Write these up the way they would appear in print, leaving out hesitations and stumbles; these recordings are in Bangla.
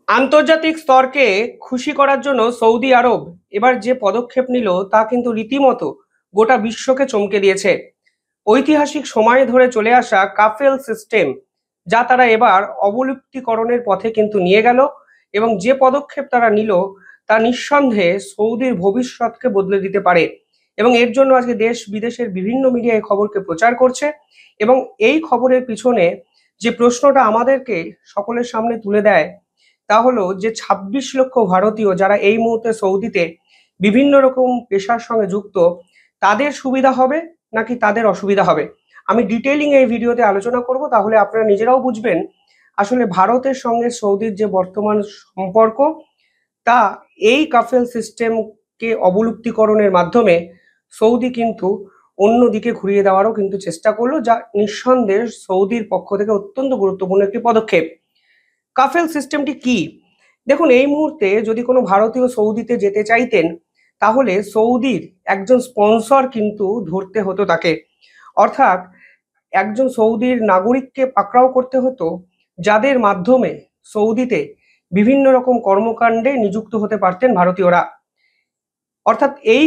আন্তর্জাতিক স্তরকে খুশি করার জন্য সৌদি আরব এবার যে পদক্ষেপ নিল তা কিন্তু রীতিমতো গোটা বিশ্বকে চমকে দিয়েছে। ঐতিহাসিক সময় ধরে চলে আসা কাফেল সিস্টেম, যা তারা এবার অবলুপ্তিকরণের পথে কিন্তু নিয়ে গেল, এবং যে পদক্ষেপ তারা নিল তা নিঃসন্দেহে সৌদির ভবিষ্যৎকে বদলে দিতে পারে। এবং এর জন্য আজকে দেশ বিদেশের বিভিন্ন মিডিয়া এই খবরকে প্রচার করছে। এবং এই খবরের পিছনে যে প্রশ্নটা আমাদেরকে সকলের সামনে তুলে দেয় তা হলো যে 26 লক্ষ ভারতীয় যারা এই মুহূর্তে সৌদিতে বিভিন্ন রকম পেশার সঙ্গে যুক্ত, তাদের সুবিধা হবে নাকি তাদের অসুবিধা হবে। আমি ডিটেইলিং এই ভিডিওতে আলোচনা করব, তাহলে আপনারা নিজেরাও বুঝবেন আসলে ভারতের সঙ্গে সৌদির যে বর্তমান সম্পর্ক তা এই কাফেল সিস্টেমকে অবলুপ্তিকরণের মাধ্যমে সৌদি কিন্তু অন্যদিকে ঘুরিয়ে দেওয়ারও কিন্তু চেষ্টা করলো, যা নিঃসন্দেহে সৌদির পক্ষ থেকে অত্যন্ত গুরুত্বপূর্ণ একটি পদক্ষেপ। কাফেল সিস্টেমটি কি? দেখুন, এই মুহূর্তে যদি কোনো ভারতীয় সৌদিতে যেতে চাইতেন, তাহলে সৌদির একজন স্পন্সর কিন্তু ধরতে হতো তাকে। অর্থাৎ একজন সৌদির নাগরিককে পাকড়াও করতে হতো, যাদের মাধ্যমে সৌদিতে বিভিন্ন রকম কর্মকাণ্ডে নিযুক্ত হতে পারতেন ভারতীয়রা। অর্থাৎ এই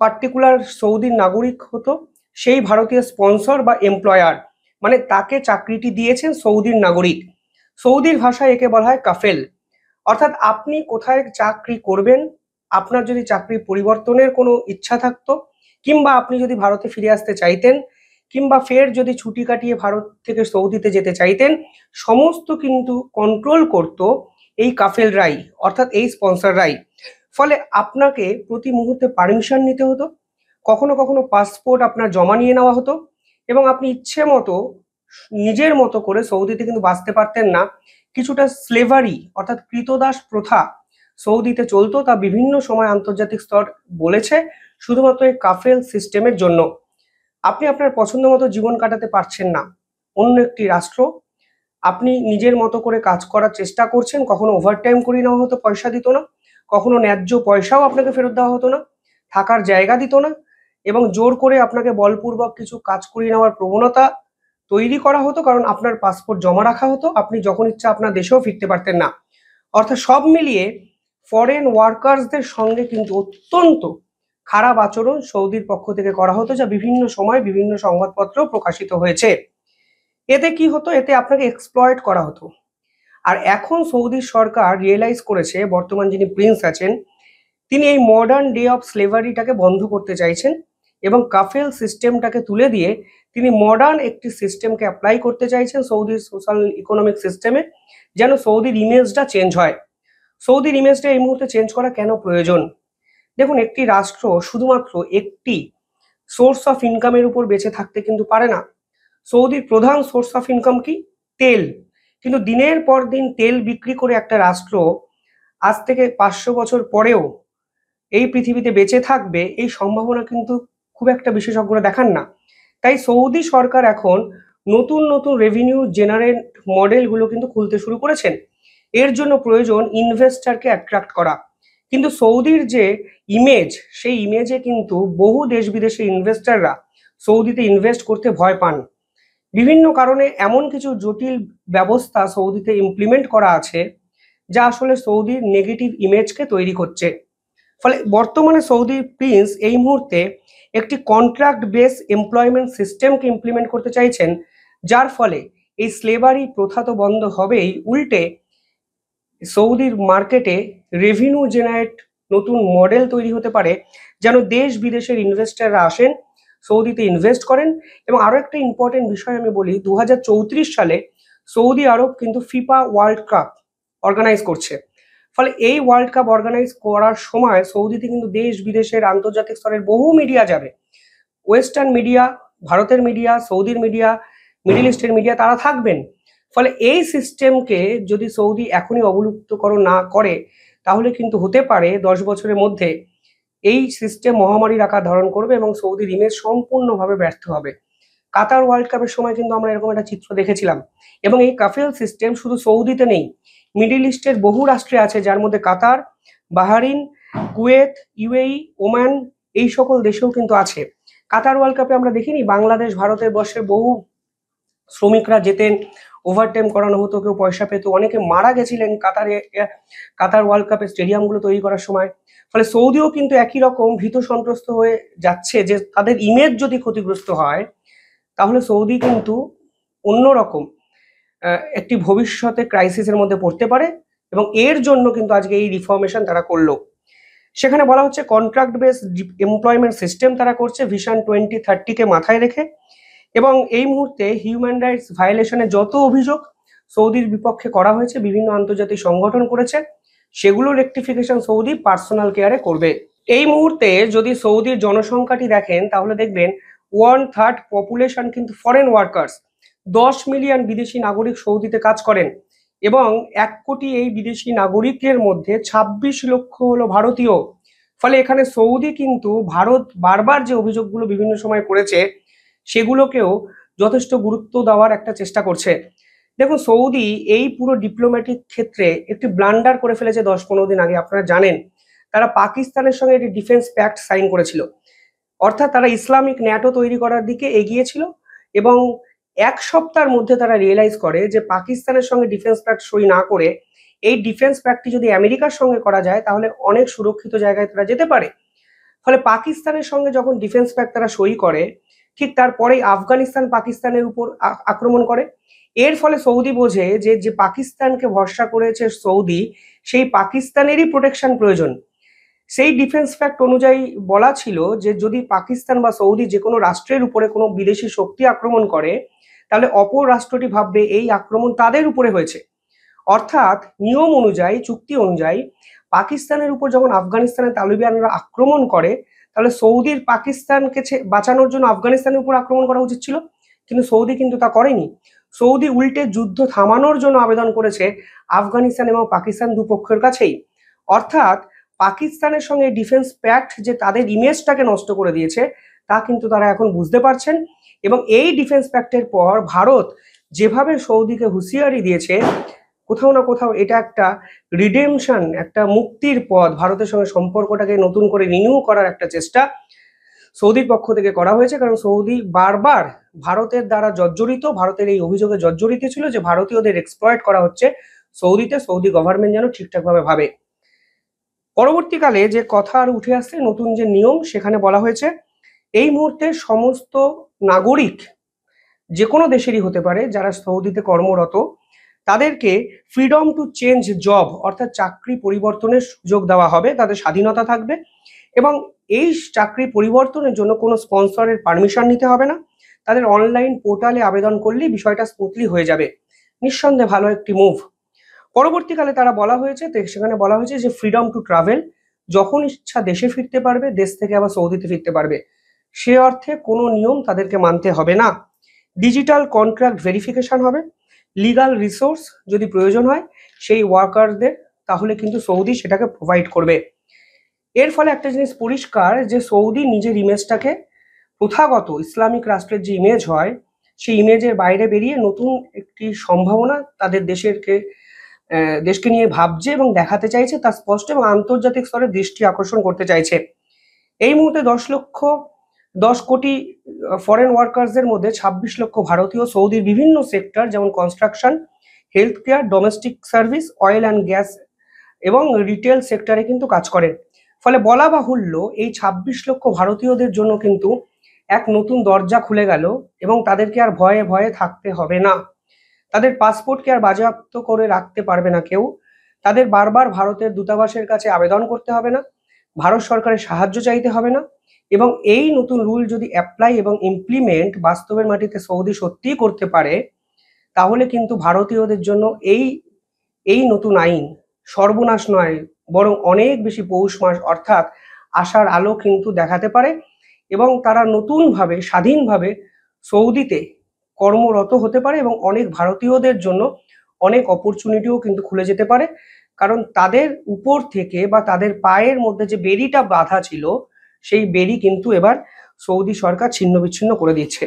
পার্টিকুলার সৌদির নাগরিক হতো সেই ভারতীয় স্পন্সর বা এমপ্লয়ার, মানে তাকে চাকরিটি দিয়েছেন সৌদির নাগরিক। সৌদির ভাষায় একে বলা হয় কাফেল। অর্থাৎ আপনি কোথায় চাকরি করবেন, আপনার যদি চাকরি পরিবর্তনের কোনো ইচ্ছা থাকতো, কিংবা আপনি যদি ভারতে ফিরে আসতে চাইতেন, কিংবা ফের যদি ছুটি কাটিয়ে ভারত থেকে সৌদিতে যেতে চাইতেন, সমস্ত কিন্তু কন্ট্রোল করত এই কাফেলরাই, অর্থাৎ এই স্পন্সররাই। ফলে আপনাকে প্রতি মুহূর্তে পারমিশন নিতে হতো, কখনো কখনো পাসপোর্ট আপনার জমা নিয়ে নেওয়া হতো, এবং আপনি ইচ্ছে মতো নিজের মতো করে সৌদিতে কিন্তু বাঁচতে পারতেন না। কিছুটা স্লেভারি অর্থাৎ কৃতদাস প্রথা সৌদিতে চলতো, তা বিভিন্ন সময় আন্তর্জাতিক স্তর বলেছে শুধুমাত্র এই কাফেল সিস্টেমের জন্য। আপনি আপনার পছন্দ মতো জীবন কাটাতে পারছেন না অন্য একটি রাষ্ট্র, আপনি নিজের মতো করে কাজ করার চেষ্টা করছেন, কখনো ওভারটাইম করে নেওয়া হতো, পয়সা দিত না, কখনো ন্যায্য পয়সাও আপনাকে ফেরত দেওয়া হতো না, থাকার জায়গা দিত না, এবং জোর করে আপনাকে বলপূর্বক কিছু কাজ করিয়ে নেওয়ার প্রবণতা তৈরি করা হতো, কারণ আপনার পাসপোর্ট জমা রাখা হতো, আপনি যখন ইচ্ছা আপনার দেশেও ফিরতে পারতেন না। অর্থাৎ সব মিলিয়ে ফরেন ওয়ার্কার্সদের সঙ্গে কিন্তু অত্যন্ত খারাপ আচরণ সৌদির পক্ষ থেকে করা হতো, যা বিভিন্ন সময় বিভিন্ন সংবাদপত্র প্রকাশিত হয়েছে। এতে কি হতো? এতে আপনাকে এক্সপ্লয়েট করা হতো। আর এখন সৌদি সরকার রিয়েলাইজ করেছে, বর্তমান যিনি প্রিন্স আছেন তিনি এই মডার্ন ডে অফ স্লেভারিটাকে বন্ধ করতে চাইছেন, এবং কাফেল সিস্টেমটাকে তুলে দিয়ে তিনি মডার্ন একটি সিস্টেমকে অ্যাপ্লাই করতে চাইছেন সৌদির সোশ্যাল ইকোনমিক সিস্টেমে, যেন সৌদির ইমেজটা চেঞ্জ হয়। সৌদির ইমেজটা এই মুহূর্তে চেঞ্জ করা কেন প্রয়োজন? দেখুন, একটি রাষ্ট্র শুধুমাত্র একটি সোর্স অফ ইনকামের উপর বেঁচে থাকতে কিন্তু পারে না। সৌদির প্রধান সোর্স অফ ইনকাম কি? তেল। কিন্তু দিনের পর দিন তেল বিক্রি করে একটা রাষ্ট্র আজ থেকে 500 বছর পরেও এই পৃথিবীতে বেঁচে থাকবে, এই সম্ভাবনা কিন্তু খুব একটা বিশেষজ্ঞরা দেখান না। তাই সৌদি সরকার এখন নতুন নতুন রেভিনিউ জেনারেট মডেলগুলো কিন্তু খুলতে শুরু করেছেন। এর জন্য প্রয়োজন ইনভেস্টারকে অ্যাট্রাক্ট করা। কিন্তু সৌদির যে ইমেজ, সেই ইমেজে কিন্তু বহু দেশ বিদেশি ইনভেস্টাররা সৌদিতে ইনভেস্ট করতে ভয় পান। বিভিন্ন কারণে এমন কিছু জটিল ব্যবস্থা সৌদিতে ইমপ্লিমেন্ট করা আছে, যা আসলে সৌদির নেগেটিভ ইমেজকে তৈরি করছে। ফলে বর্তমানে সৌদির প্রিন্স এই মুহূর্তে একটি কন্ট্রাক্ট বেস এমপ্লয়মেন্ট সিস্টেমকে ইমপ্লিমেন্ট করতে চাইছেন, যার ফলে এই স্লেভারি প্রথা তো বন্ধ হবেই, উল্টে সৌদির মার্কেটে রেভিনিউ জেনারেট নতুন মডেল তৈরি হতে পারে, যেন দেশ বিদেশের ইনভেস্টাররা আসেন, সৌদিতে ইনভেস্ট করেন। এবং আরো একটা ইম্পর্টেন্ট বিষয় আমি বলি, 2034 সালে সৌদি আরব কিন্তু ফিফা ওয়ার্ল্ড কাপ অর্গানাইজ করছে। ফলে এই ওয়ার্ল্ড কাপ অর্গানাইজ করার সময় সৌদিতে কিন্তু দেশ বিদেশের আন্তর্জাতিক স্তরের বহু মিডিয়া যাবে। ওয়েস্টার্ন মিডিয়া, ভারতের মিডিয়া, সৌদির মিডিয়া, মিডল ইস্টের মিডিয়া, তারা থাকবেন। ফলে এই সিস্টেমকে যদি সৌদি এখনই অবলুপ্তকরণ না করে, তাহলে কিন্তু হতে পারে 10 বছরের মধ্যে এই সিস্টেম মহামারীর আকার ধারণ করবে এবং সৌদির ইমেজ সম্পূর্ণভাবে ব্যর্থ হবে। কাতার ওয়ার্ল্ড কাপের সময় কিন্তু আমরা এরকম একটা চিত্র দেখেছিলাম। এবং এই কাফেল সিস্টেম শুধু সৌদিতে নেই, মিডল ইস্টের বহু রাষ্ট্রে আছে, যার মধ্যে কাতার, বাহারিন, কুয়েত, ইউএই, ওমান, এই সকল দেশেও কিন্তু আছে। কাতার ওয়ার্ল্ড কাপে আমরা দেখিনি বাংলাদেশ ভারতের বর্ষের বহু শ্রমিকরা যেতেন, ওভারটাইম করানো হতো, কেউ পয়সা পেত, অনেকে মারা গেছিলেন কাতার ওয়ার্ল্ড কাপের স্টেডিয়ামগুলো তৈরি করার সময়। ফলে সৌদিও কিন্তু একই রকম ভীত সন্ত্রস্ত হয়ে যাচ্ছে যে তাদের ইমেজ যদি ক্ষতিগ্রস্ত হয় তাহলে সৌদি কিন্তু অন্যরকম একটি ভবিষ্যতে ক্রাইসিসের মধ্যে পড়তে পারে, এবং এর জন্য কিন্তু আজকে এই রিফর্মেশন তারা করলো। সেখানে বলা হচ্ছে কন্ট্রাক্ট বেস এমপ্লয়মেন্ট সিস্টেম তারা করছে ভিশন 2030-কে মাথায় রেখে, এবং এই মুহূর্তে হিউম্যান রাইটস ভায়োলেশনের যত অভিযোগ সৌদির বিপক্ষে করা হয়েছে বিভিন্ন আন্তর্জাতিক সংগঠন করেছে, সেগুলোর রেকটিফিকেশন সৌদি পার্সোনাল কেয়ারে করবে। এই মুহূর্তে যদি সৌদির জনসংখ্যাটি দেখেন তাহলে দেখবেন 1/3 পপুলেশন কিন্তু ফরেন ওয়ার্কার্স। 10 মিলিয়ন বিদেশি নাগরিক সৌদিতে কাজ করেন, এবং 1 কোটি এই বিদেশি নাগরিকের মধ্যে 26 লক্ষ হলো ভারতীয়। ফলে এখানে সৌদি কিন্তু ভারত বারবার যে অভিযোগগুলো বিভিন্ন সময় করেছে সেগুলোকেও যথেষ্ট গুরুত্ব দেওয়ার একটা চেষ্টা করছে। দেখুন, সৌদি এই পুরো ডিপ্লোম্যাটিক ক্ষেত্রে একটি ব্লান্ডার করে ফেলেছে 10-15 দিন আগে। আপনারা জানেন তারা পাকিস্তানের সঙ্গে একটি ডিফেন্স প্যাক্ট সাইন করেছিল, অর্থাৎ তারা ইসলামিক ন্যাটো তৈরি করার দিকে এগিয়েছিল, এবং 1 সপ্তাহের মধ্যে তারা রিয়েলাইজ করে যে পাকিস্তানের সঙ্গে ডিফেন্স প্যাক্ট সই না করে এই ডিফেন্স প্যাক্টটি যদি আমেরিকার সঙ্গে করা যায় তাহলে অনেক সুরক্ষিত জায়গায় তারা যেতে পারে। ফলে পাকিস্তানের সঙ্গে যখন ডিফেন্স প্যাক্ট তারা সই করে, ঠিক তারপরেই আফগানিস্তান পাকিস্তানের উপর আক্রমণ করে। এর ফলে সৌদি বোঝে যে যে পাকিস্তানকে ভরসা করেছে সৌদি, সেই পাকিস্তানেরই প্রোটেকশন প্রয়োজন। সেই ডিফেন্স ফ্যাক্ট অনুযায়ী বলা ছিল যে যদি পাকিস্তান বা সৌদি যে কোনো রাষ্ট্রের উপরে কোনো বিদেশি শক্তি আক্রমণ করে তাহলে অপর রাষ্ট্রটি ভাববে এই আক্রমণ তাদের উপরে হয়েছে। অর্থাৎ নিয়ম অনুযায়ী, চুক্তি অনুযায়ী পাকিস্তানের উপর যখন আফগানিস্তানের তালিবানরা আক্রমণ করে তাহলে সৌদির পাকিস্তানকে বাঁচানোর জন্য আফগানিস্তানের উপর আক্রমণ করা উচিত ছিল, কিন্তু সৌদি কিন্তু তা করেনি। সৌদি উল্টে যুদ্ধ থামানোর জন্য আবেদন করেছে আফগানিস্তান এবং পাকিস্তান দুপক্ষের কাছেই। অর্থাৎ পাকিস্তানের সঙ্গে ডিফেন্স প্যাক্ট যে তাদের ইমেজটাকে নষ্ট করে দিয়েছে তা কিন্তু তারা এখন বুঝতে পারছেন, এবং এই ডিফেন্স প্যাক্টের পর ভারত যেভাবে সৌদিকে হুঁশিয়ারি দিয়েছে, কোথাও না কোথাও এটা একটা রিডেমশন, একটা মুক্তির পথ, ভারতের সঙ্গে সম্পর্কটাকে নতুন করে রিনিউ করার একটা চেষ্টা সৌদির পক্ষ থেকে করা হয়েছে। কারণ সৌদি বারবার ভারতের দ্বারা জর্জরিত, ভারতের এই অভিযোগে জর্জরিত ছিল যে ভারতীয়দের এক্সপ্লয়েট করা হচ্ছে সৌদিতে, সৌদি গভর্নমেন্ট যেন ঠিকঠাকভাবে ভাবে। পরবর্তীকালে যে কথা আর উঠে আসছে নতুন যে নিয়ম, সেখানে বলা হয়েছে এই মুহূর্তে সমস্ত নাগরিক যে কোনো দেশেরই হতে পারে যারা সৌদিতে কর্মরত, তাদেরকে ফ্রিডম টু চেঞ্জ জব অর্থাৎ চাকরি পরিবর্তনের সুযোগ দেওয়া হবে, তাদের স্বাধীনতা থাকবে, এবং এই চাকরি পরিবর্তনের জন্য কোনো স্পন্সরের পারমিশন নিতে হবে না। তাদের অনলাইন পোর্টালে আবেদন করলেই বিষয়টা স্মুথলি হয়ে যাবে। নিঃসন্দেহে ভালো একটি মুভ। পরবর্তীকালে তারা বলা হয়েছে, সেখানে বলা হয়েছে যে ফ্রিডম টু ট্রাভেল, যখন ইচ্ছা দেশে ফিরতে পারবে, দেশ থেকে আবার সৌদিতে ফিরতে পারবে, সে অর্থে কোনো নিয়ম তাদেরকে মানতে হবে না। ডিজিটাল কন্ট্রাক্ট ভেরিফিকেশন হবে, লিগাল রিসোর্স যদি প্রয়োজন হয় সেই ওয়ার্কারদের, তাহলে কিন্তু সৌদি সেটাকে প্রোভাইড করবে। এর ফলে একটা জিনিস পরিষ্কার যে সৌদি নিজের ইমেজটাকে, প্রথাগত ইসলামিক রাষ্ট্রের যে ইমেজ হয় সেই ইমেজের বাইরে বেরিয়ে নতুন একটি সম্ভাবনা তাদের দেশকে নিয়ে ভাবছে এবং দেখাতে চাইছে, তা স্পষ্ট, এবং আন্তর্জাতিক স্তরে দৃষ্টি আকর্ষণ করতে চাইছে। এই মুহূর্তে 10 কোটি ফরেন ওয়ার্কার্সদের মধ্যে 26 লক্ষ ভারতীয় সৌদির বিভিন্ন সেক্টর যেমন construction, health care, domestic service, oil and gas এবং রিটেল সেক্টরে কিন্তু কাজ করেন। ফলে বলা বাহুল্য এই 26 লক্ষ ভারতীয়দের জন্য কিন্তু এক নতুন দরজা খুলে গেল, এবং তাদেরকে আর ভয়ে ভয়ে থাকতে হবে না। তাদের পাসপোর্টকে আর বাজেয়াপ্ত করে রাখতে পারবে না কেউ, তাদের বারবার ভারতের দূতাবাসের কাছে আবেদন করতে হবে না, ভারত সরকারের সাহায্য চাইতে হবে না, এবং এই নতুন রুল যদি অ্যাপ্লাই এবং ইমপ্লিমেন্ট বাস্তবের মাটিতে সৌদি সত্যিই করতে পারে, তাহলে কিন্তু ভারতীয়দের জন্য এই নতুন আইন সর্বনাশ নয়, বরং অনেক বেশি পৌষ মাস অর্থাৎ আশার আলো কিন্তু দেখাতে পারে, এবং তারা নতুনভাবে স্বাধীনভাবে সৌদিতে কর্মরত হতে পারে, এবং অনেক ভারতীয়দের জন্য অনেক অপরচুনিটিও কিন্তু খুলে যেতে পারে। কারণ তাদের উপর থেকে বা তাদের পায়ের মধ্যে যে বেড়িটা বাঁধা ছিল সেই বেড়ি কিন্তু এবার সৌদি সরকার ছিন্ন বিচ্ছিন্ন করে দিচ্ছে।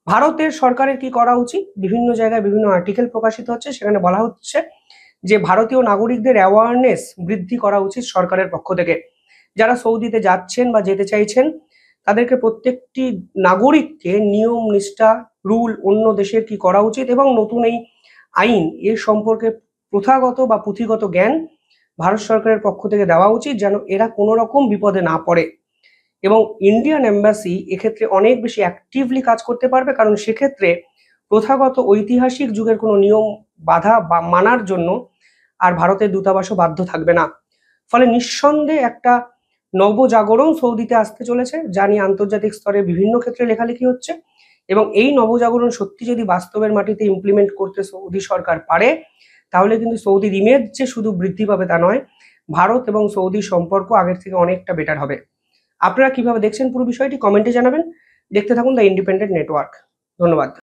ভারতের সরকারের কি করা উচিত, বিভিন্ন জায়গায় বিভিন্ন আর্টিকেল প্রকাশিত হচ্ছে, সেখানে বলা হচ্ছে যে ভারতীয় নাগরিকদের অ্যাওয়ারনেস বৃদ্ধি করা উচিত সরকারের পক্ষ থেকে। যারা সৌদিতে যাচ্ছেন বা যেতে চাইছেন তাদেরকে প্রত্যেকটি নাগরিককে নিয়ম নিষ্ঠা রুল, অন্য দেশের কি করা উচিত এবং নতুন এই আইন এর সম্পর্কে প্রথাগত বা পুঁথিগত জ্ঞান ভারত সরকারের পক্ষ থেকে দেওয়া উচিত, যেন এরা কোনো রকম বিপদে না পড়ে। এবং ইন্ডিয়ান এম্বাসি এক্ষেত্রে অনেক বেশি অ্যাক্টিভলি কাজ করতে পারবে, কারণ সেক্ষেত্রে প্রথাগত ঐতিহাসিক যুগের কোনো নিয়ম বাধা বা মানার জন্য আর ভারতের দূতাবাসও বাধ্য থাকবে না। ফলে নিঃসন্দেহে একটা নবজাগরণ সৌদিতে আসতে চলেছে, যা নিয়ে আন্তর্জাতিক স্তরে বিভিন্ন ক্ষেত্রে লেখালেখি হচ্ছে। এবং এই নবজাগরণ সত্যি যদি বাস্তবের মাটিতে ইমপ্লিমেন্ট করতে সৌদি সরকার পারে, তাহলে কিন্তু সৌদির ইমেজ যে শুধু বৃদ্ধি পাবে তা নয়, ভারত এবং সৌদির সম্পর্ক আগের থেকে অনেকটা বেটার হবে। আপনারা কিভাবে দেখছেন পুরো বিষয়টি কমেন্টে জানাবেন। দেখতে থাকুন দ্য ইন্ডিপেন্ডেন্ট নেটওয়ার্ক। ধন্যবাদ।